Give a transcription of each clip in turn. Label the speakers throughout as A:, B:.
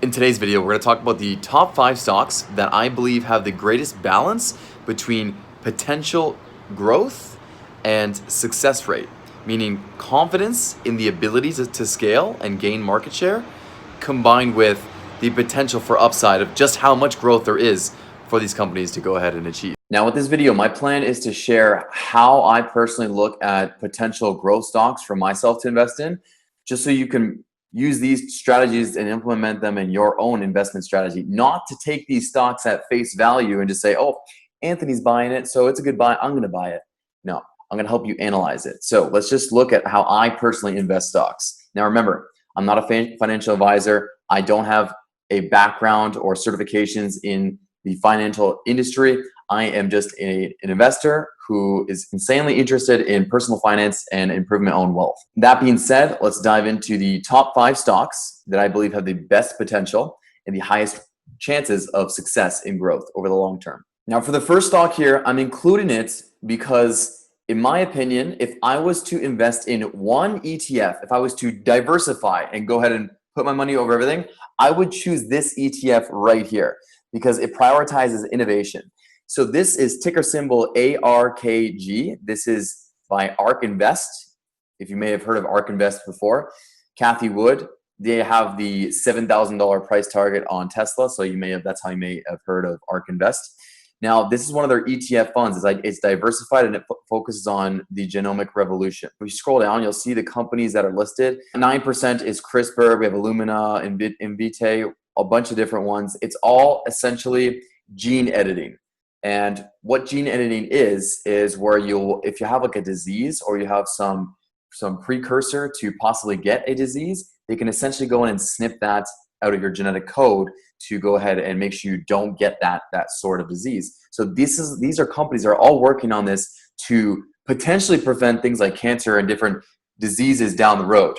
A: In today's video, we're going to talk about the top 5 stocks that I believe have the greatest balance between potential growth and success rate, meaning confidence in the ability to scale and gain market share, combined with the potential for upside of just how much growth there is for these companies to go ahead and achieve. Now, with this video, my plan is to share how I personally look at potential growth stocks for myself to invest in, just so you can use these strategies and implement them in your own investment strategy. Not to take these stocks at face value and just say, oh, Anthony's buying it, so it's a good buy, I'm going to buy it. No, I'm going to help you analyze it. So let's just look at how I personally invest stocks. Now, remember, I'm not a financial advisor. I don't have a background or certifications in the financial industry. I am just an investor who is insanely interested in personal finance and improving my own wealth. That being said, let's dive into the top 5 stocks that I believe have the best potential and the highest chances of success in growth over the long term. Now, for the first stock here, I'm including it because, in my opinion, if I was to invest in one ETF, if I was to diversify and go ahead and put my money over everything, I would choose this ETF right here because it prioritizes innovation. So this is ticker symbol ARKG. This is by ARK Invest. If you may have heard of ARK Invest before, Kathy Wood, they have the $7,000 price target on Tesla. So that's how you may have heard of ARK Invest. Now, this is one of their ETF funds. It's diversified and it focuses on the genomic revolution. If you scroll down, you'll see the companies that are listed. 9% is CRISPR. We have Illumina, Invitae, a bunch of different ones. It's all essentially gene editing. And what gene editing is where if you have like a disease or you have some precursor to possibly get a disease, they can essentially go in and snip that out of your genetic code to go ahead and make sure you don't get that sort of disease. So these are companies that are all working on this to potentially prevent things like cancer and different diseases down the road.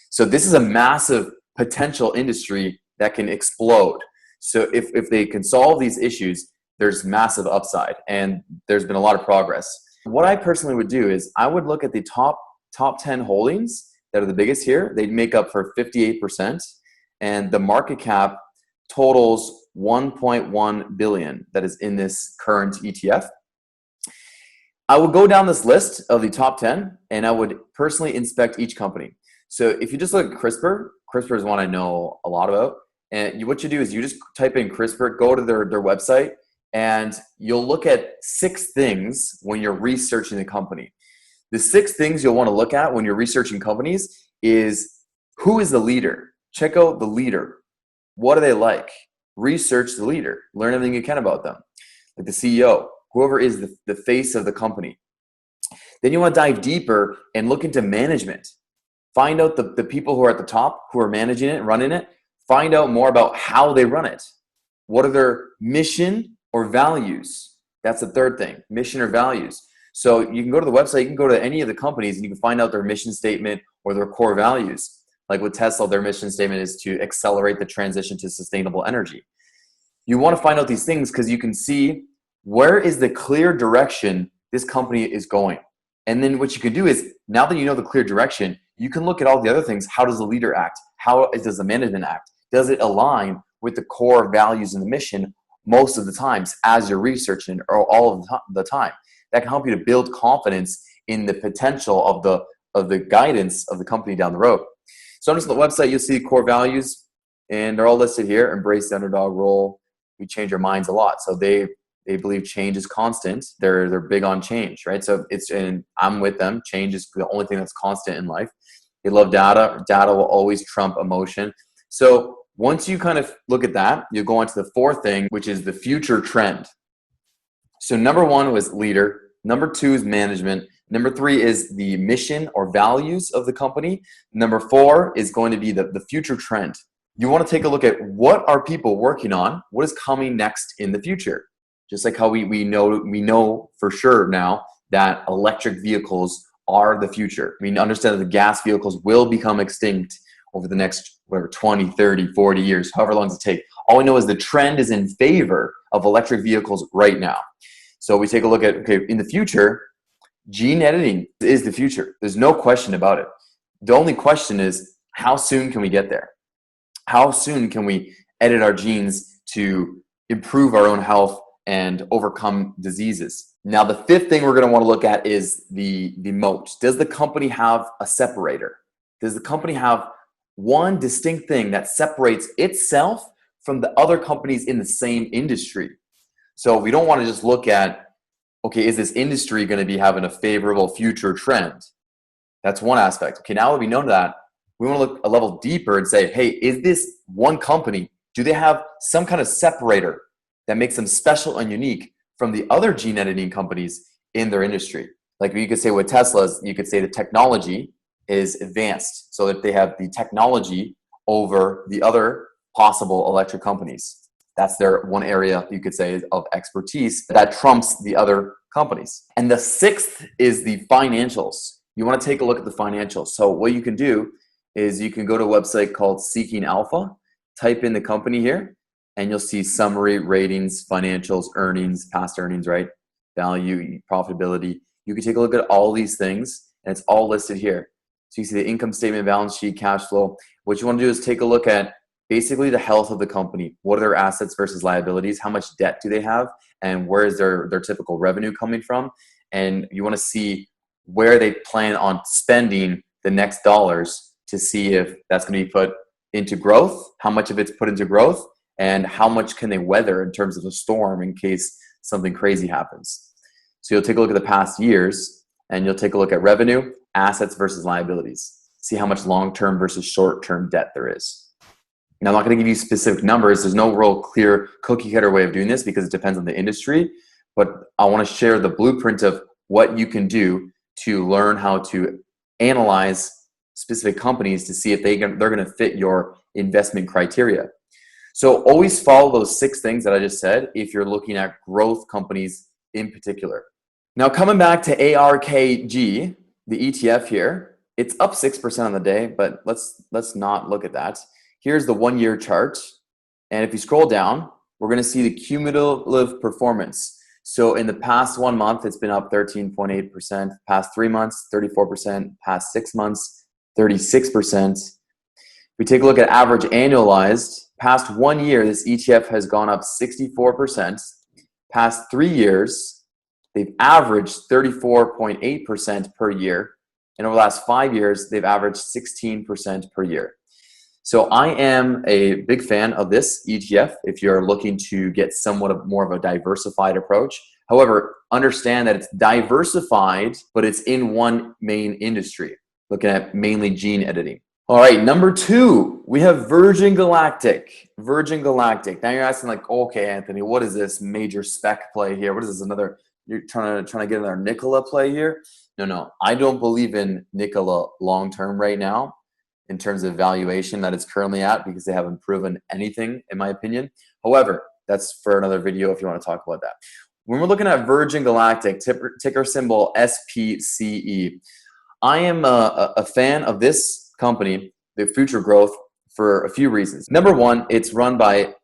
A: So this is a massive potential industry that can explode. So if they can solve these issues, there's massive upside and there's been a lot of progress. What I personally would do is I would look at the top 10 holdings that are the biggest here. They'd make up for 58% and the market cap totals 1.1 billion that is in this current ETF. I would go down this list of the top 10 and I would personally inspect each company. So if you just look at CRISPR is one I know a lot about. And what you do is you just type in CRISPR, go to their website, and you'll look at 6 things when you're researching the company. The 6 things you'll want to look at when you're researching companies is who is the leader? Check out the leader. What are they like? Research the leader. Learn everything you can about them. Like the CEO, whoever is the face of the company. Then you want to dive deeper and look into management. Find out the people who are at the top, who are managing it, running it. Find out more about how they run it. What are their mission or values? That's the third thing, mission or values. So you can go to the website, you can go to any of the companies and you can find out their mission statement or their core values. Like with Tesla, their mission statement is to accelerate the transition to sustainable energy. You want to find out these things because you can see where is the clear direction this company is going. And then what you can do is, now that you know the clear direction, you can look at all the other things. How does the leader act? How does the management act? Does it align with the core values and the mission most of the times as you're researching, or all of the time? That can help you to build confidence in the potential of the guidance of the company down the road. So on the website, you'll see core values, and they're all listed here. Embrace the underdog role. We change our minds a lot. So they believe change is constant. They're big on change, right? So and I'm with them. Change is the only thing that's constant in life. They love data. Data will always trump emotion. So once you kind of look at that, you go on to the 4th thing, which is the future trend. So number 1 was leader. Number 2 is management. Number 3 is the mission or values of the company. Number 4 is going to be the future trend. You want to take a look at what are people working on, what is coming next in the future. Just like how we know for sure now that electric vehicles are the future. We understand that the gas vehicles will become extinct over the next 20, 30, 40 years, however long it takes. All we know is the trend is in favor of electric vehicles right now. So we take a look at, okay, in the future, gene editing is the future. There's no question about it. The only question is, how soon can we get there? How soon can we edit our genes to improve our own health and overcome diseases. Now, the fifth thing we're going to want to look at is the moat. Does the company have a separator? Does the company have one distinct thing that separates itself from the other companies in the same industry? So we don't want to just look at, okay, is this industry going to be having a favorable future trend? That's one aspect. Okay, now that we know that, we want to look a level deeper and say, hey, is this one company, do they have some kind of separator that makes them special and unique from the other gene editing companies in their industry? Like you could say with Tesla's, you could say the technology is advanced so that they have the technology over the other possible electric companies. That's their one area, you could say, of expertise that trumps the other companies. And the sixth is the financials. You want to take a look at the financials. So what you can do is you can go to a website called Seeking Alpha, type in the company here, and you'll see summary, ratings, financials, earnings, past earnings, right? Value, profitability. You can take a look at all these things, and it's all listed here. So you see the income statement, balance sheet, cash flow. What you want to do is take a look at basically the health of the company. What are their assets versus liabilities? How much debt do they have? And where is their typical revenue coming from? And you want to see where they plan on spending the next dollars to see if that's going to be put into growth, how much of it's put into growth, and how much can they weather in terms of a storm in case something crazy happens. So you'll take a look at the past years, and you'll take a look at revenue, assets versus liabilities. See how much long-term versus short-term debt there is. Now, I'm not going to give you specific numbers. There's no real clear cookie-cutter way of doing this because it depends on the industry. But I want to share the blueprint of what you can do to learn how to analyze specific companies to see if they're going to fit your investment criteria. So always follow those 6 things that I just said if you're looking at growth companies in particular. Now, coming back to ARKG, the ETF here, it's up 6% on the day, but let's not look at that. Here's the 1-year chart. And if you scroll down, we're going to see the cumulative performance. So in the past 1 month, it's been up 13.8%. Past 3 months, 34%. Past 6 months, 36%. If we take a look at average annualized, past 1 year, this ETF has gone up 64%. Past 3 years, they've averaged 34.8% per year. And over the last 5 years, they've averaged 16% per year. So I am a big fan of this ETF if you're looking to get somewhat more of a diversified approach. However, understand that it's diversified, but it's in one main industry, looking at mainly gene editing. All right, number 2, we have Virgin Galactic. Virgin Galactic. Now you're asking like, okay, Anthony, what is this major spec play here? What is this, another, you're trying to get another Nikola play here? No, I don't believe in Nikola long-term right now in terms of valuation that it's currently at because they haven't proven anything, in my opinion. However, that's for another video if you want to talk about that. When we're looking at Virgin Galactic, ticker symbol SPCE, I am a fan of this company, the future growth, for a few reasons. Number 1, it's run by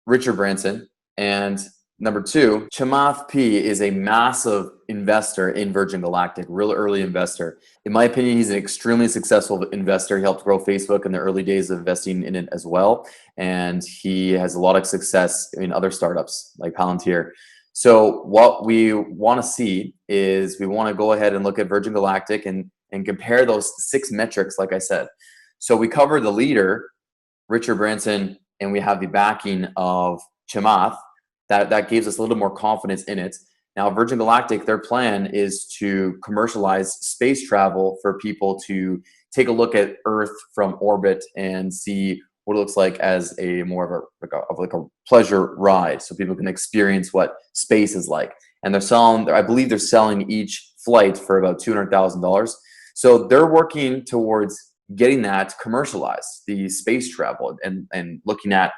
A: Richard Branson, and number 2, Chamath P is a massive investor in Virgin Galactic, real early investor. In my opinion, he's an extremely successful investor. He helped grow Facebook in the early days of investing in it as well. And he has a lot of success in other startups like Palantir. So what we want to see is we want to go ahead and look at Virgin Galactic and compare those 6 metrics, like I said. So we cover the leader, Richard Branson, and we have the backing of Chamath. That gives us a little more confidence in it. Now, Virgin Galactic, their plan is to commercialize space travel for people to take a look at Earth from orbit and see what it looks like as a more of a pleasure ride, so people can experience what space is like. And they're selling, I believe they're selling each flight for about $200,000. So they're working towards getting that commercialized, the space travel, and looking at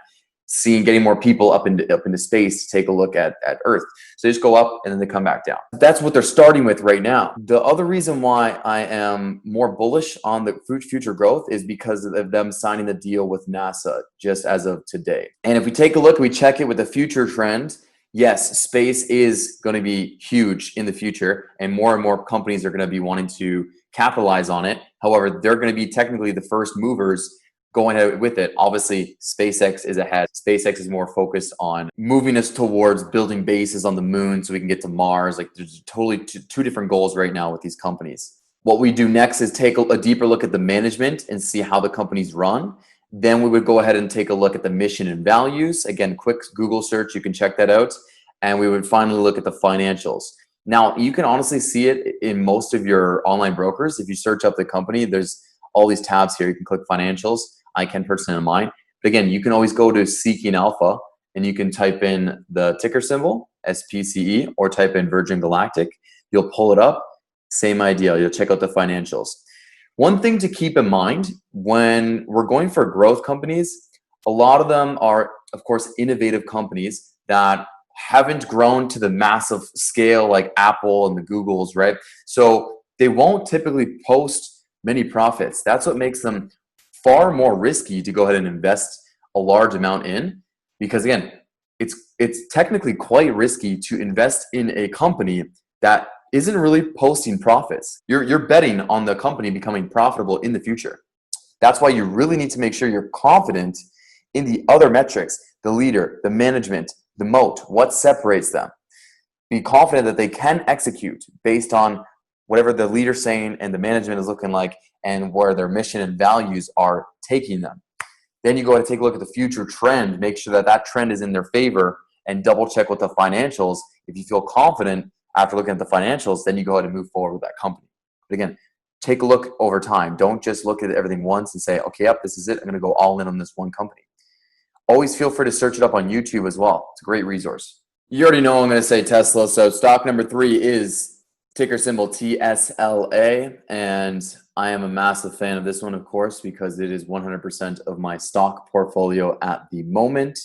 A: getting more people up into space to take a look at Earth. So they just go up and then they come back down. That's what they're starting with right now. The other reason why I am more bullish on the future growth is because of them signing the deal with NASA just as of today. And if we take a look, we check it with the future trend, yes, space is going to be huge in the future, and more companies are going to be wanting to capitalize on it. However, they're going to be technically the first movers going ahead with it. Obviously, SpaceX is ahead. SpaceX is more focused on moving us towards building bases on the moon so we can get to Mars. Like there's totally two different goals right now with these companies. What we do next is take a deeper look at the management and see how the companies run. Then we would go ahead and take a look at the mission and values. Again, quick Google search, you can check that out. And we would finally look at the financials. Now, you can honestly see it in most of your online brokers. If you search up the company, there's all these tabs here. You can click financials. I can personally on mine. But again, you can always go to Seeking Alpha and you can type in the ticker symbol, SPCE, or type in Virgin Galactic. You'll pull it up. Same idea. You'll check out the financials. One thing to keep in mind when we're going for growth companies, a lot of them are, of course, innovative companies that haven't grown to the massive scale like Apple and the Googles, right? So they won't typically post many profits. That's what makes them far more risky to go ahead and invest a large amount in, because again, it's technically quite risky to invest in a company that isn't really posting profits. You're betting on the company becoming profitable in the future. That's why you really need to make sure you're confident in the other metrics, the leader, the management, the moat, what separates them. Be confident that they can execute based on whatever the leader's saying and the management is looking like and where their mission and values are taking them. Then you go ahead and take a look at the future trend, make sure that that trend is in their favor, and double check with the financials. If you feel confident after looking at the financials, then you go ahead and move forward with that company. But again, take a look over time. Don't just look at everything once and say, okay, yep, this is it. I'm going to go all in on this one company. Always feel free to search it up on YouTube as well. It's a great resource. You already know I'm going to say Tesla. So stock number 3 is ticker symbol TSLA. And I am a massive fan of this one, of course, because it is 100% of my stock portfolio at the moment.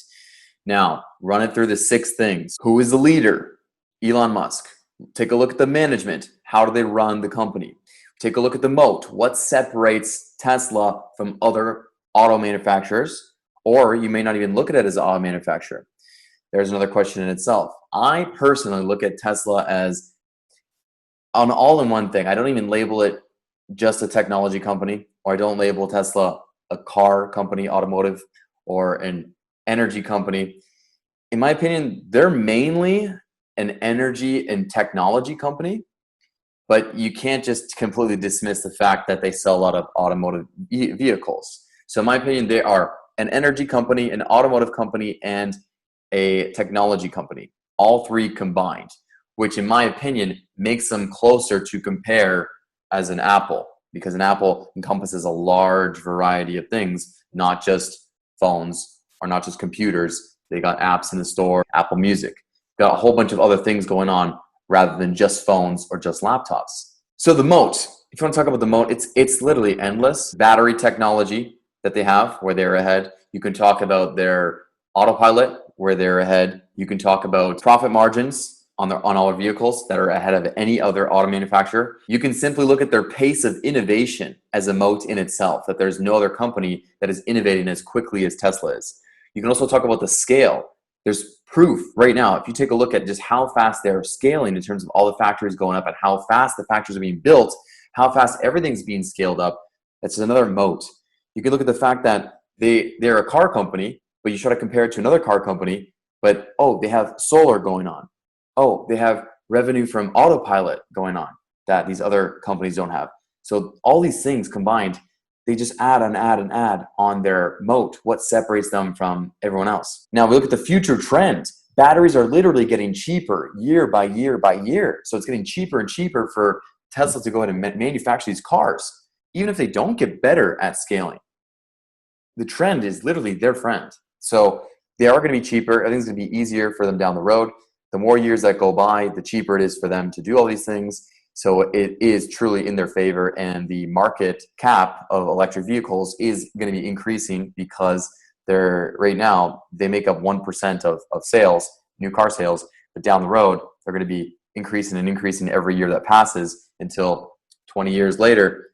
A: Now, run it through the 6 things. Who is the leader? Elon Musk. Take a look at the management. How do they run the company? Take a look at the moat. What separates Tesla from other auto manufacturers? Or you may not even look at it as an auto manufacturer. There's another question in itself. I personally look at Tesla as an all-in-one thing. I don't even label it just a technology company, or I don't label Tesla a car company, automotive, or an energy company. In my opinion, they're mainly an energy and technology company, but you can't just completely dismiss the fact that they sell a lot of automotive vehicles. So in my opinion, they are an energy company, an automotive company, and a technology company, all 3 combined, which in my opinion makes them closer to compare as an Apple, because an Apple encompasses a large variety of things, not just phones or not just computers. They got apps in the store, Apple Music, got a whole bunch of other things going on rather than just phones or just laptops. So the moat, if you want to talk about the moat, it's literally endless. Battery technology that they have, where they're ahead. You can talk about their autopilot, where they're ahead. You can talk about profit margins on all their vehicles that are ahead of any other auto manufacturer. You can simply look at their pace of innovation as a moat in itself, that there's no other company that is innovating as quickly as Tesla is. You can also talk about the scale. There's proof right now. If you take a look at just how fast they're scaling in terms of all the factories going up and how fast the factories are being built, how fast everything's being scaled up, that's another moat. You can look at the fact that they're a car company, but you try to compare it to another car company, but they have solar going on. They have revenue from autopilot going on that these other companies don't have. So all these things combined, they just add and add and add on their moat, what separates them from everyone else. Now we look at the future trend. Batteries are literally getting cheaper year by year by year. So it's getting cheaper and cheaper for Tesla to go ahead and manufacture these cars, even if they don't get better at scaling. The trend is literally their friend. So they are going to be cheaper. I think it's going to be easier for them down the road. The more years that go by, the cheaper it is for them to do all these things. So it is truly in their favor, and the market cap of electric vehicles is going to be increasing because right now they make up 1% of sales, new car sales, but down the road they're going to be increasing and increasing every year that passes until 20 years later,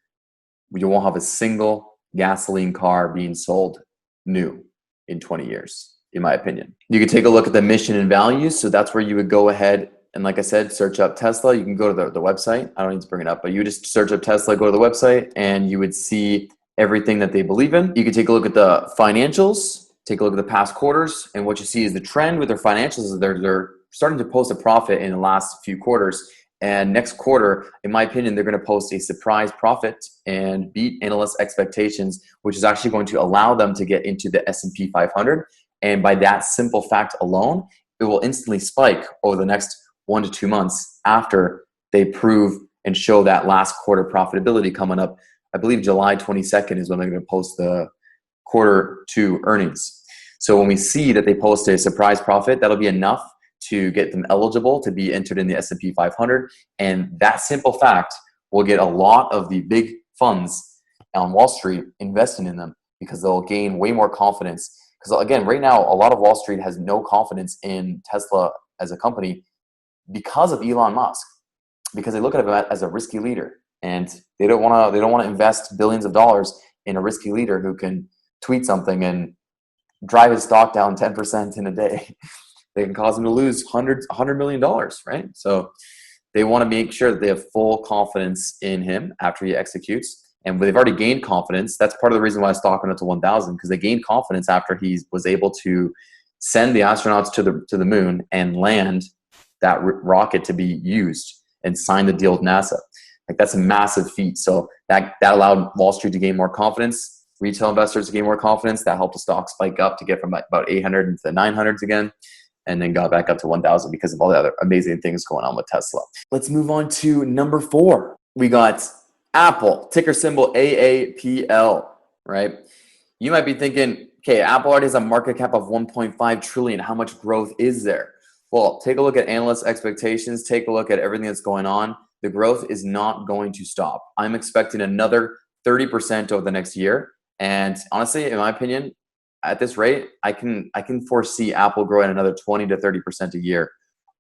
A: you won't have a single gasoline car being sold new in 20 years, in my opinion. You can take a look at the mission and values. So that's where you would go ahead and, like I said, search up Tesla. You can go to the website. I don't need to bring it up, but you just search up Tesla, go to the website, and you would see everything that they believe in. You can take a look at the financials, take a look at the past quarters, and what you see is the trend with their financials is they're starting to post a profit in the last few quarters. And next quarter, in my opinion, they're going to post a surprise profit and beat analyst expectations, which is actually going to allow them to get into the S&P 500. And by that simple fact alone, it will instantly spike over the next 1 to 2 months after they prove and show that last quarter profitability coming up. I believe July 22nd is when they're going to post the Q2 earnings. So when we see that they post a surprise profit, that'll be enough to get them eligible to be entered in the S&P 500. And that simple fact will get a lot of the big funds on Wall Street investing in them because they'll gain way more confidence. Because again, right now, a lot of Wall Street has no confidence in Tesla as a company because of Elon Musk, because they look at him as a risky leader, and they don't want to invest billions of dollars in a risky leader who can tweet something and drive his stock down 10% in a day. They can cause him to lose $100 million, right? So they want to make sure that they have full confidence in him after he executes. And they've already gained confidence. That's part of the reason why the stock went up to 1,000, because they gained confidence after he was able to send the astronauts to the moon and land that rocket to be used and sign the deal with NASA. Like, that's a massive feat. So that allowed Wall Street to gain more confidence, retail investors to gain more confidence. That helped the stock spike up to get from about 800 into the 900s again, and then got back up to 1,000 because of all the other amazing things going on with Tesla. Let's move on to number 4. We got Apple, ticker symbol AAPL, right? You might be thinking, okay, Apple already has a market cap of 1.5 trillion. How much growth is there? Well, take a look at analyst expectations. Take a look at everything that's going on. The growth is not going to stop. I'm expecting another 30% over the next year. And honestly, in my opinion, at this rate, I can foresee Apple growing another 20 to 30% a year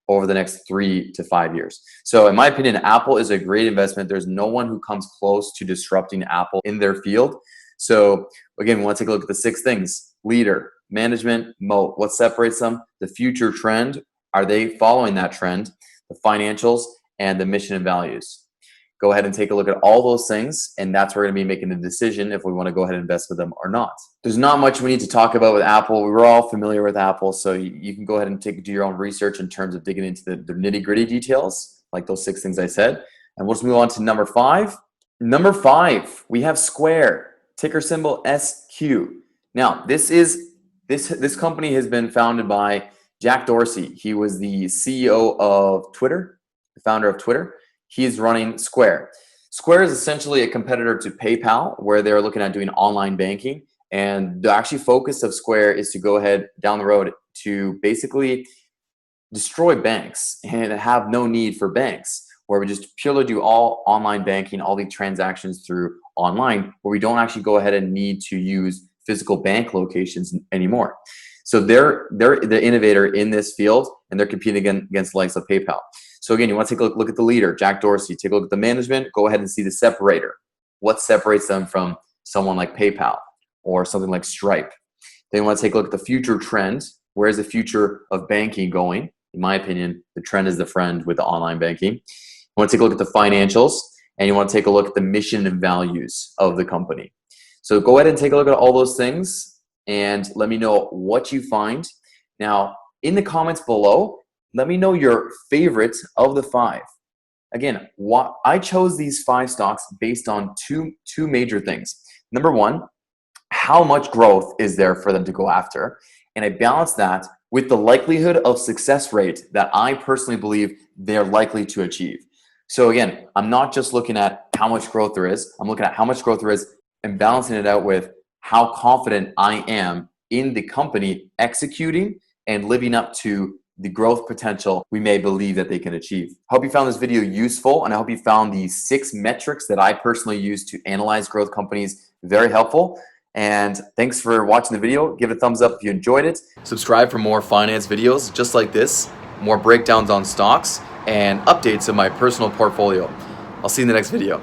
A: over the next 3 to 5 years. So in my opinion, Apple is a great investment. There's no one who comes close to disrupting Apple in their field. So again, we want to take a look at the 6 things: leader, management, moat. What separates them? The future trend. Are they following that trend? The financials and the mission and values. Go ahead and take a look at all those things, and that's where we're going to be making the decision if we want to go ahead and invest with them or not. There's not much we need to talk about with Apple. We're all familiar with Apple, so you can go ahead and do your own research in terms of digging into the nitty-gritty details, like those 6 things I said. And we'll just move on to number 5. Number 5, we have Square, ticker symbol SQ. Now, this company has been founded by Jack Dorsey. He was the CEO of Twitter, the founder of Twitter. He's running Square. Square is essentially a competitor to PayPal, where they're looking at doing online banking. And the actual focus of Square is to go ahead down the road to basically destroy banks and have no need for banks, where we just purely do all online banking, all the transactions through online, where we don't actually go ahead and need to use physical bank locations anymore. So they're the innovator in this field, and they're competing against the likes of PayPal. So again, you want to take a look at the leader, Jack Dorsey. Take a look at the management. Go ahead and see the separator. What separates them from someone like PayPal or something like Stripe? Then you want to take a look at the future trend. Where is the future of banking going? In my opinion, the trend is the friend with the online banking. You want to take a look at the financials, and you want to take a look at the mission and values of the company. So go ahead and take a look at all those things and let me know what you find. Now, in the comments below, let me know your favorite of the 5. Again, I chose these 5 stocks based on two major things. Number 1, how much growth is there for them to go after? And I balance that with the likelihood of success rate that I personally believe they're likely to achieve. So again, I'm not just looking at how much growth there is. I'm looking at how much growth there is and balancing it out with how confident I am in the company executing and living up to the growth potential we may believe that they can achieve. I hope you found this video useful, and I hope you found the 6 metrics that I personally use to analyze growth companies very helpful. And thanks for watching the video. Give it a thumbs up if you enjoyed it. Subscribe for more finance videos just like this, more breakdowns on stocks, and updates of my personal portfolio. I'll see you in the next video.